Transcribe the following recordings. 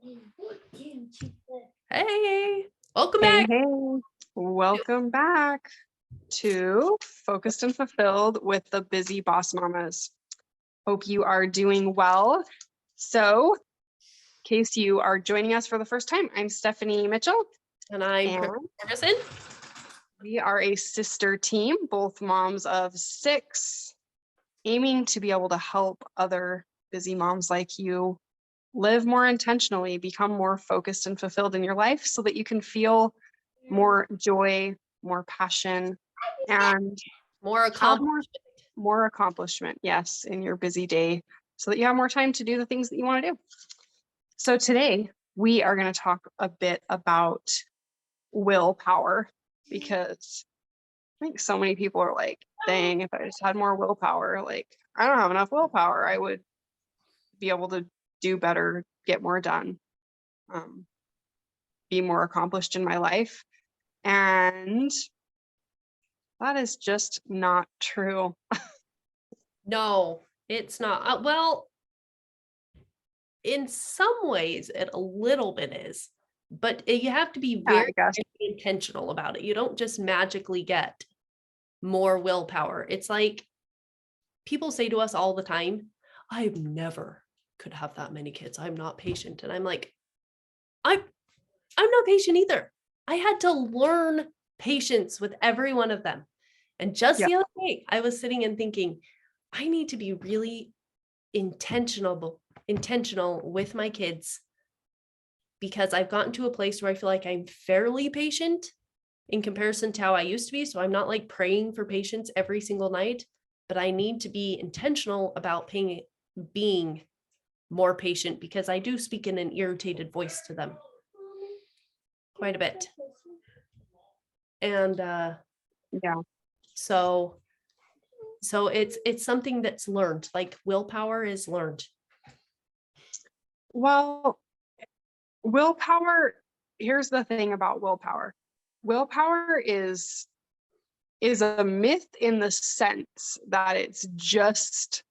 Hey, welcome Hey, back. hey, welcome back to Focused and Fulfilled with the Busy Boss Mamas. Hope you are doing well. So, in case you are joining us for the first time, I'm Stephanie Mitchell, And I'm and Ferguson. we are a sister team, both moms of 6, aiming to be able to help other busy moms like you live more intentionally, become more focused and fulfilled in your life so that you can feel more joy, more passion, and More have accomplishment. more accomplishment, yes, in your busy day so that you have more time to do the things that you want to do. So today we are going to talk a bit about willpower because I think so many people are like, dang, if I just had more willpower, like I don't have enough willpower, I would be able to do better, get more done, be more accomplished in my life. And that is just not true. No, it's not. Well, in some ways, it a little bit is, but you have to be Yeah, very, I guess. very intentional about it. You don't just magically get more willpower. It's like people say to us all the time, I never could have that many kids. I'm not patient. And I'm like, I'm not patient either. I had to learn patience with every one of them. And just Yeah. the other day, I was sitting and thinking, I need to be really intentional with my kids because I've gotten to a place where I feel like I'm fairly patient in comparison to how I used to be. So I'm not like praying for patience every single night, but I need to be intentional about being more patient because I do speak in an irritated voice to them quite a bit. And Yeah. so it's something that's learned. Like willpower is learned. Well, willpower, here's the thing about willpower. Willpower is a myth in the sense that it's just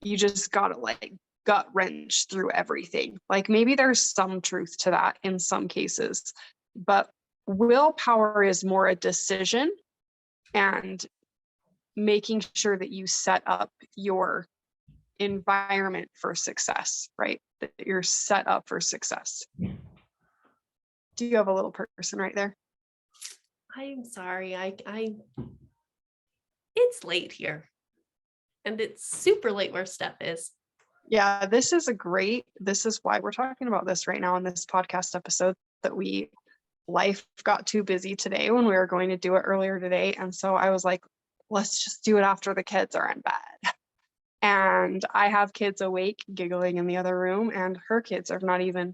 you just gotta like gut wrench through everything. Like maybe there's some truth to that in some cases, but willpower is more a decision and making sure that you set up your environment for success, right? That you're set up for success. Do you have a little person right there? I'm sorry. It's late here. And it's super late where Steph is. Yeah, this is why we're talking about this right now in this podcast episode that life got too busy today when we were going to do it earlier today. And so I was like, let's just do it after the kids are in bed. And I have kids awake, giggling in the other room, and her kids have not even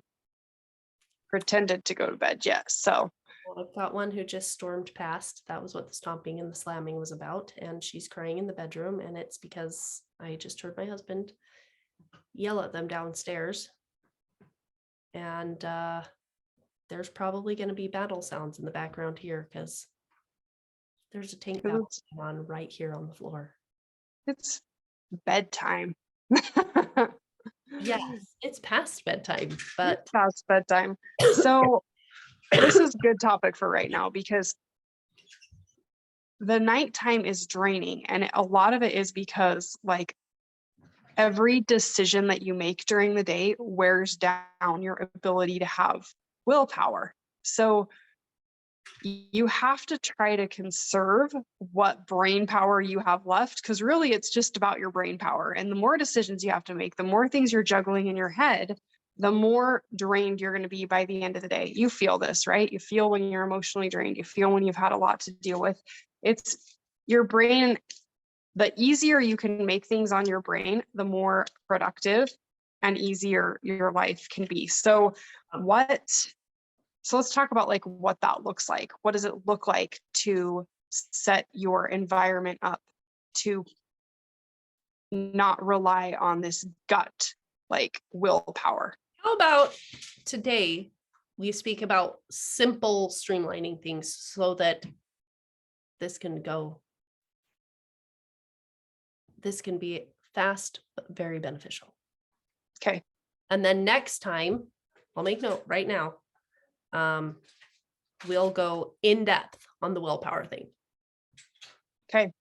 pretended to go to bed yet. So Well, I've got one who just stormed past. That was what the stomping and the slamming was about. And she's crying in the bedroom. And it's because I just heard my husband yell at them downstairs. And there's probably going to be battle sounds in the background here because there's a tank battle going on right here on the floor. It's bedtime. Yes, it's past bedtime, but it's past bedtime. So this is a good topic for right now because the nighttime is draining, and a lot of it is because like every decision that you make during the day wears down your ability to have willpower. So you have to try to conserve what brain power you have left, because really it's just about your brain power. And the more decisions you have to make, the more things you're juggling in your head, the more drained you're going to be by the end of the day. You feel this, right? You feel when you're emotionally drained. You feel when you've had a lot to deal with. It's your brain. The easier you can make things on your brain, the more productive and easier your life can be. So let's talk about like what that looks like. What does it look like to set your environment up to not rely on this gut like willpower? how about today we speak about simple streamlining things so that this can be fast but very beneficial. Okay. And then next time I'll make note right now. We'll go in depth on the willpower thing. Okay.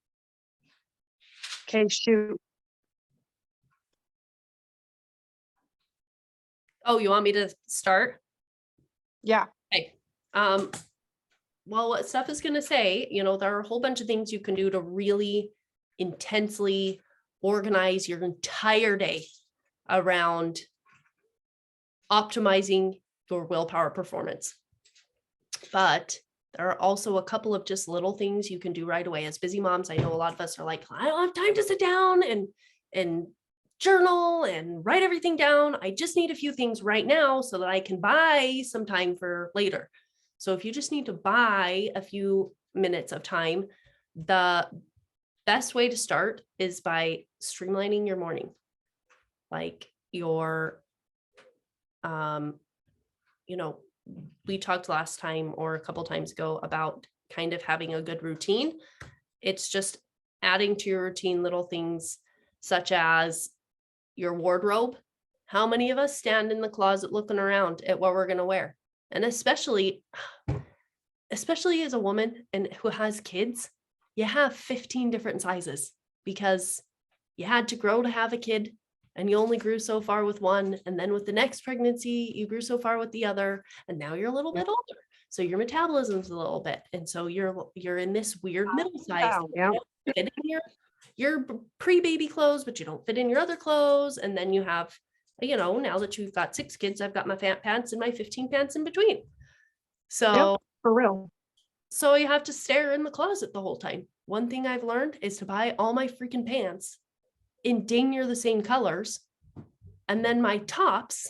Okay, shoot. Oh, you want me to start? Yeah. Okay. Well, what Steph is going to say, there are a whole bunch of things you can do to really intensely organize your entire day around optimizing your willpower performance. But there are also a couple of just little things you can do right away. As busy moms, I know a lot of us are like, I don't have time to sit down and journal and write everything down. I just need a few things right now so that I can buy some time for later. So if you just need to buy a few minutes of time, the best way to start is by streamlining your morning. Like we talked last time or a couple times ago about kind of having a good routine. It's just adding to your routine little things such as your wardrobe. How many of us stand in the closet looking around at what we're going to wear? And especially as a woman and who has kids, you have 15 different sizes because you had to grow to have a kid and you only grew so far with one. And then with the next pregnancy, you grew so far with the other. And now you're a little bit older. So your metabolism's a little bit. And so you're in this weird middle size. Yeah. You don't fit in your pre-baby clothes, but you don't fit in your other clothes. And then you have, now that you've got 6 kids, I've got my fat pants and my 15 pants in between. So Yep, for real. So you have to stare in the closet the whole time. One thing I've learned is to buy all my freaking pants in dang near the same colors. And then my tops,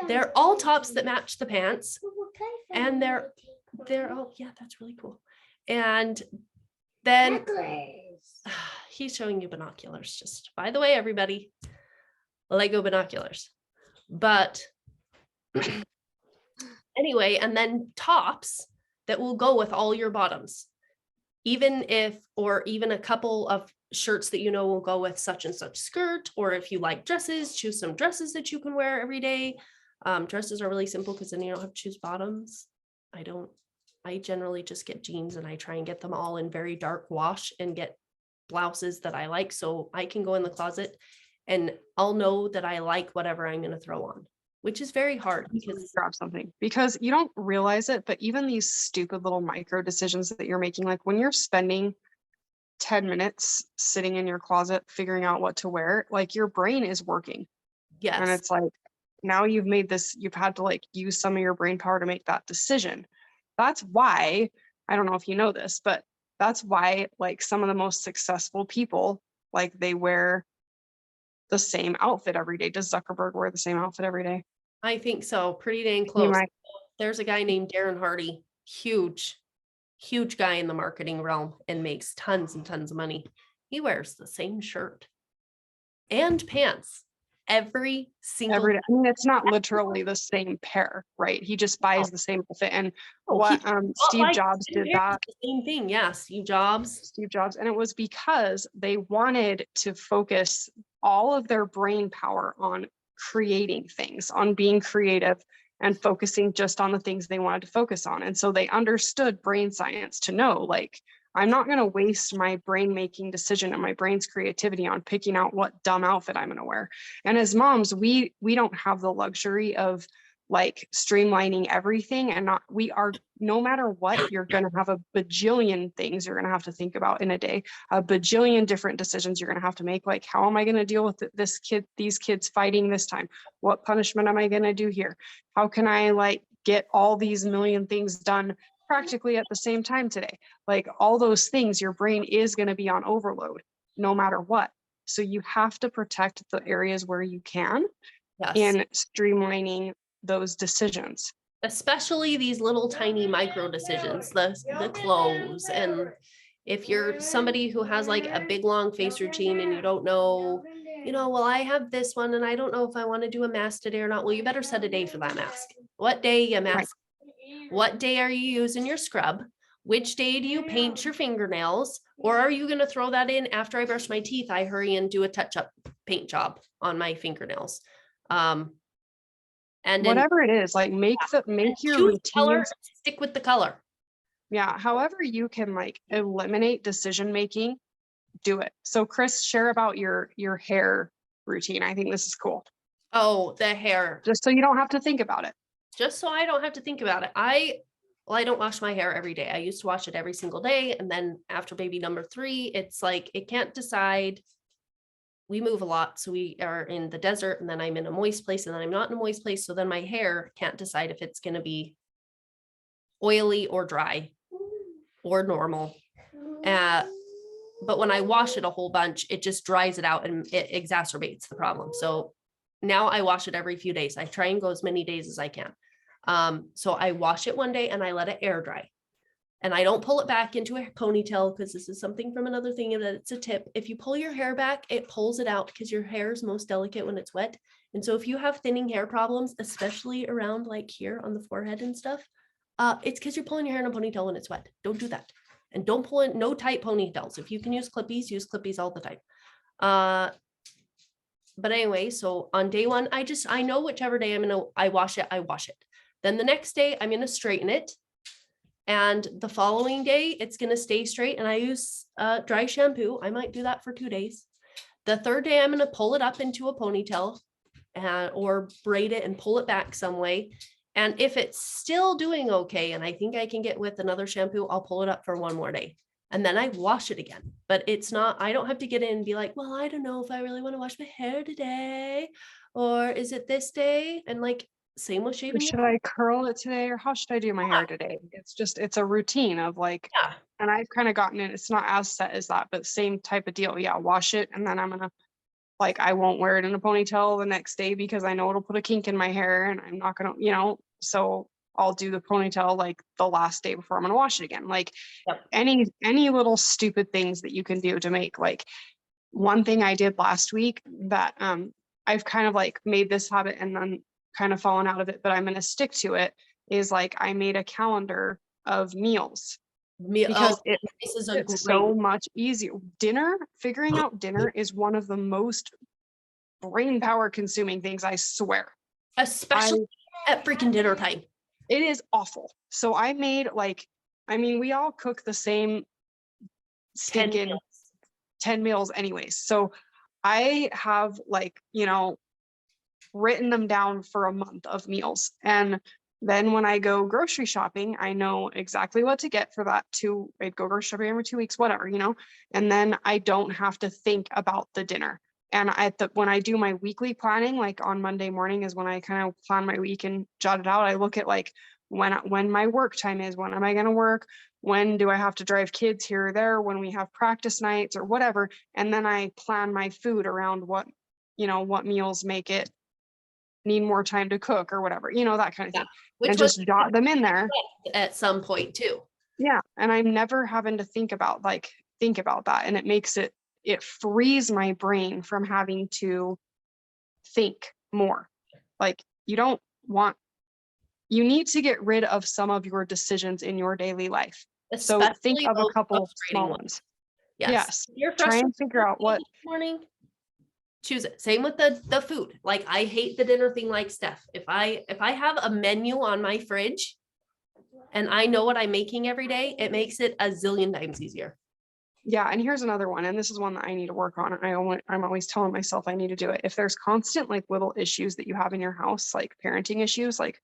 they're all tops that match the pants. And they're oh yeah, that's really cool. And then he's showing you binoculars. Just by the way, everybody, Lego binoculars. But anyway, and then tops that will go with all your bottoms, even a couple of shirts that will go with such and such skirt, or if you like dresses, choose some dresses that you can wear every day. Dresses are really simple because then you don't have to choose bottoms. I generally just get jeans and I try and get them all in very dark wash and get blouses that I like, so I can go in the closet and I'll know that I like whatever I'm going to throw on, which is very hard because grab something, because you don't realize it, but even these stupid little micro decisions that you're making, like when you're spending 10 minutes sitting in your closet figuring out what to wear, like your brain is working. yes, And it's like, now you've had to like use some of your brain power to make that decision. That's why, I don't know if you know this, but that's why like some of the most successful people, like they wear the same outfit every day. Does Zuckerberg wear the same outfit every day? I think so. Pretty dang close. might- There's a guy named Darren Hardy, huge guy in the marketing realm and makes tons and tons of money. He wears the same shirt and pants every single day. I mean, it's not literally the same pair, right? He just buys the same outfit. And Steve Jobs did that. The same thing. Yeah, Steve Jobs. And it was because they wanted to focus all of their brain power on creating things, on being creative and focusing just on the things they wanted to focus on. And so they understood brain science to know, like, I'm not going to waste my brain making decision and my brain's creativity on picking out what dumb outfit I'm going to wear. And as moms, we don't have the luxury of like streamlining everything, and no matter what, you're going to have a bajillion things you're going to have to think about in a day, a bajillion different decisions you're going to have to make. Like, how am I going to deal with these kids fighting this time? What punishment am I going to do here? How can I like get all these million things done practically at the same time today? Like all those things, your brain is going to be on overload no matter what. So you have to protect the areas where you can in streamlining those decisions, especially these little tiny micro decisions, the clothes. And if you're somebody who has like a big long face routine and you don't know, well, I have this one and I don't know if I want to do a mask today or not, well, you better set a day for that mask. What day you mask? Right. What day are you using your scrub? Which day do you paint your fingernails? Or are you going to throw that in after I brush my teeth? I hurry and do a touch-up paint job on my fingernails. And then Whatever it is, like make your choose color, routines. stick with the color. Yeah. However you can like eliminate decision making, do it. So Chris, share about your hair routine. I think this is cool. Oh, the hair. Just so you don't have to think about it. Just so I don't have to think about it. I don't wash my hair every day. I used to wash it every single day. And then after baby number 3, it's like, it can't decide. We move a lot. So we are in the desert, and then I'm in a moist place, and then I'm not in a moist place. So then my hair can't decide if it's going to be oily or dry or normal. But when I wash it a whole bunch, it just dries it out and it exacerbates the problem. So now I wash it every few days. I try and go as many days as I can. So I wash it one day and I let it air dry. And I don't pull it back into a ponytail, because this is something from another thing that it's a tip. If you pull your hair back, it pulls it out, because your hair is most delicate when it's wet. And so if you have thinning hair problems, especially around like here on the forehead and stuff, it's because you're pulling your hair in a ponytail when it's wet. Don't do that. And don't pull in no tight ponytails. If you can use clippies all the time. But anyway, so on day 1, I know whichever day I wash it. Then the next day I'm going to straighten it. And the following day it's going to stay straight. And I use dry shampoo. I might do that for 2 days. The third day I'm going to pull it up into a ponytail or braid it and pull it back some way. And if it's still doing okay, and I think I can get with another shampoo, I'll pull it up for 1 more day. And then I wash it again. But it's not, I don't have to get in and be like, well, I don't know if I really want to wash my hair today. Or is it this day? And like, same with shaving. Should I curl it today, or how should I do my hair today? It's a routine of like, Yeah. And I've kind of gotten it. It's not as set as that, but same type of deal. Yeah. Wash it. And then I'm going to, like, I won't wear it in a ponytail the next day because I know it'll put a kink in my hair, and I'm not going to, so I'll do the ponytail like the last day before I'm going to wash it again. Like Yep. any little stupid things that you can do to make, like, one thing I did last week that I've kind of like made this habit and then kind of fallen out of it, but I'm going to stick to it, is like I made a calendar of meals because it this is a makes it so much easier. Figuring out dinner is one of the most brain power consuming things, I swear. Especially at freaking dinner time. It is awful. So I made we all cook the same stinking 10 meals anyways. So I have written them down for a month of meals. And then when I go grocery shopping, I know exactly what to get for that I'd go grocery shopping every 2 weeks, whatever, and then I don't have to think about the dinner. And when I do my weekly planning, like on Monday morning is when I kind of plan my week and jot it out. I look at like when my work time is, when am I going to work? When do I have to drive kids here or there? When we have practice nights or whatever. And then I plan my food around what meals make it need more time to cook or whatever, that kind of thing. Which and just jot them in there at some point too. Yeah. And I'm never having to think about that. And it frees my brain from having to think more. Like you need to get rid of some of your decisions in your daily life. Especially so think of a couple small ones. Yes. Try and figure out what morning. Choose it. Same with the food. Like I hate the dinner thing like Steph. If I have a menu on my fridge and I know what I'm making every day, it makes it a zillion times easier. Yeah. And here's another one. And this is one that I need to work on. I'm always telling myself I need to do it. If there's constant like little issues that you have in your house, like parenting issues, like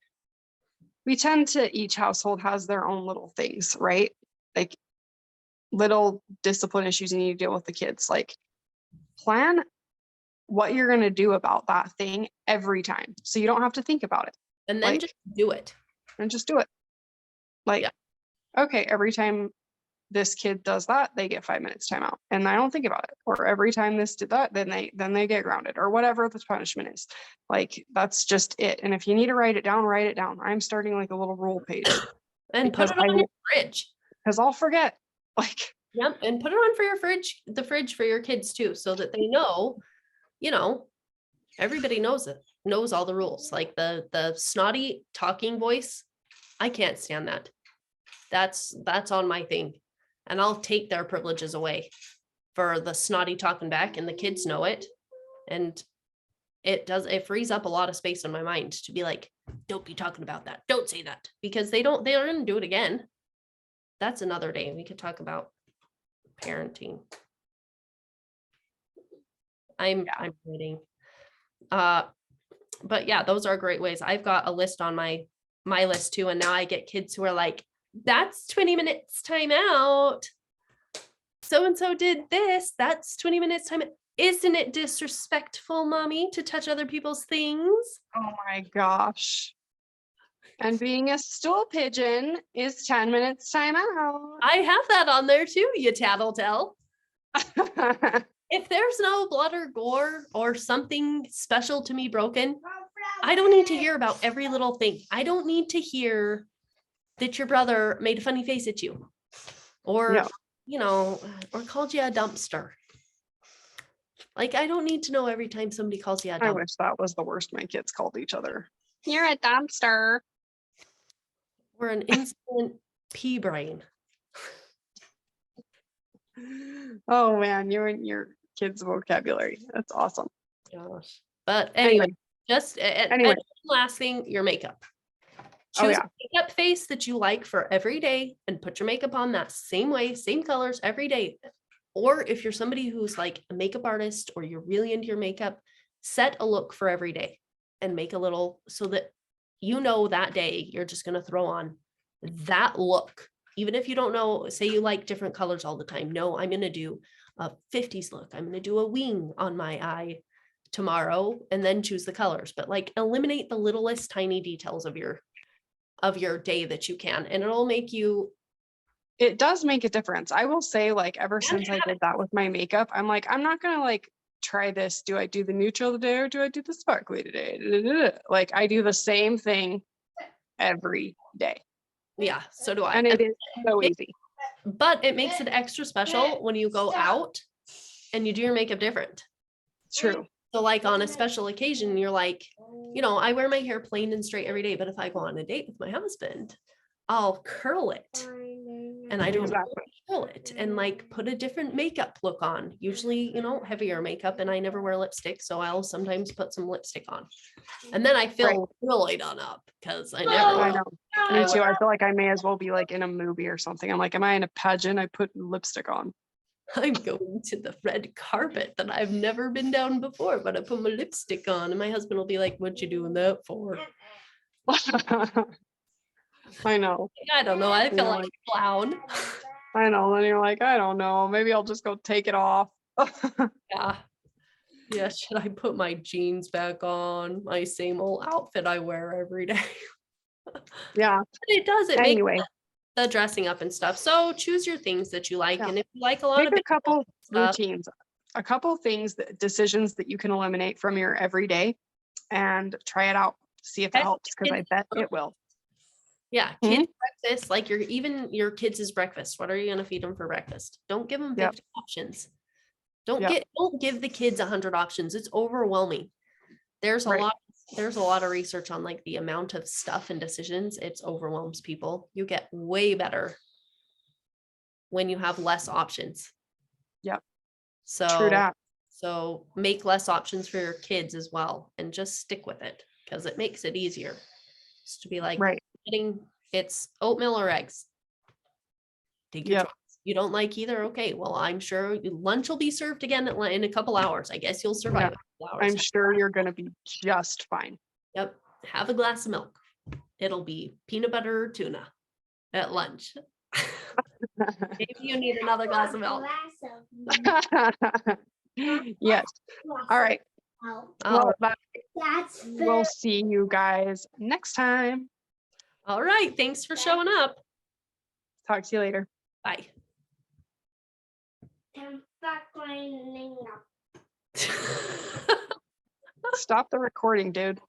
we tend to, each household has their own little things, right? Like little discipline issues you need to deal with the kids. Like plan what you're going to do about that thing every time. So you don't have to think about it. And then just do it. And just do it. Okay, every time this kid does that, they get 5 minutes timeout. And I don't think about it. Or every time this did that, then they get grounded or whatever the punishment is. Like that's just it. And if you need to write it down, write it down. I'm starting like a little rule page. And put it on your fridge. Because I'll forget. Yep. And put it on for the fridge for your kids too, so that they know, everybody knows all the rules. Like the snotty talking voice, I can't stand that. That's on my thing. And I'll take their privileges away for the snotty talking back, and the kids know it. And it frees up a lot of space in my mind to be like, don't be talking about that. Don't say that, because they're going to do it again. That's another day. We could talk about parenting. I'm waiting. But yeah, those are great ways. I've got a list on my list too. And now I get kids who are like, that's 20 minutes time out. So-and-so did this. That's 20 minutes time. Isn't it disrespectful, mommy, to touch other people's things? Oh my gosh. And being a stool pigeon is 10 minutes time out. I have that on there too, you tattletale. If there's no blood or gore or something special to me broken, I don't need to hear about every little thing. I don't need to hear that your brother made a funny face at you or, or called you a dumpster. Like, I don't need to know every time somebody calls you a dumpster. I wish that was the worst my kids called each other. You're a dumpster. We're an instant pea brain. Oh man, you and your kids' vocabulary. That's awesome. Gosh. But anyway, anyway. Last thing, your makeup. Choose a makeup face that you like for every day and put your makeup on that same way, same colors every day. Or if you're somebody who's like a makeup artist or you're really into your makeup, set a look for every day and make a little so that that day you're just going to throw on that look. Even if you don't know, say you like different colors all the time. No, I'm going to do a 50s look. I'm going to do a wing on my eye tomorrow and then choose the colors. But like eliminate the littlest tiny details of your day that you can. And it does make a difference. I will say, like, ever since I did that with my makeup, I'm like, I'm not going to like try this. Do I do the neutral today or do I do the sparkly today? Like I do the same thing every day. Yeah, so do I. And it is so easy. But it makes it extra special when you go out and you do your makeup different. True. So like on a special occasion, you're like, I wear my hair plain and straight every day, but if I go on a date with my husband, I'll curl it. And I don't curl it and like put a different makeup look on. Usually, heavier makeup, and I never wear lipstick, so I'll sometimes put some lipstick on. And then I feel really done up because I never I know. Me too. I feel like I may as well be like in a movie or something. I'm like, am I in a pageant? I put lipstick on. I'm going to the red carpet that I've never been down before, but I put my lipstick on, and my husband will be like, what you doing that for? I know. I don't know. I feel like a clown. I know. And you're like, I don't know. Maybe I'll just go take it off. Yeah. Should I put my jeans back on? My same old outfit I wear every day. Yeah. But it does. It anyway. makes the dressing up and stuff. So choose your things that you like. Yeah. And if you like a lot of a couple routines, a couple things, decisions that you can eliminate from your everyday and try it out. See if it helps, because I bet it will. Yeah, kids' breakfast, like your kids' breakfast. What are you gonna feed them for breakfast? Don't give them 50 options. Don't give the kids 100 options. It's overwhelming. There's a lot of research on like the amount of stuff and decisions. It overwhelms people. You get way better when you have less options. Yep. So true that. So make less options for your kids as well, and just stick with it because it makes it easier. Just to be like, it's oatmeal or eggs. Take your choice. You don't like either? Okay, well, I'm sure lunch will be served again in a couple hours. I guess you'll survive a couple hours. I'm sure you're going to be just fine. Yep. Have a glass of milk. It'll be peanut butter or tuna at lunch. Maybe you need another glass of milk. Yes. All right. Well, we'll see you guys next time. All right. Thanks for showing up. Talk to you later. Bye. Stop the recording, dude.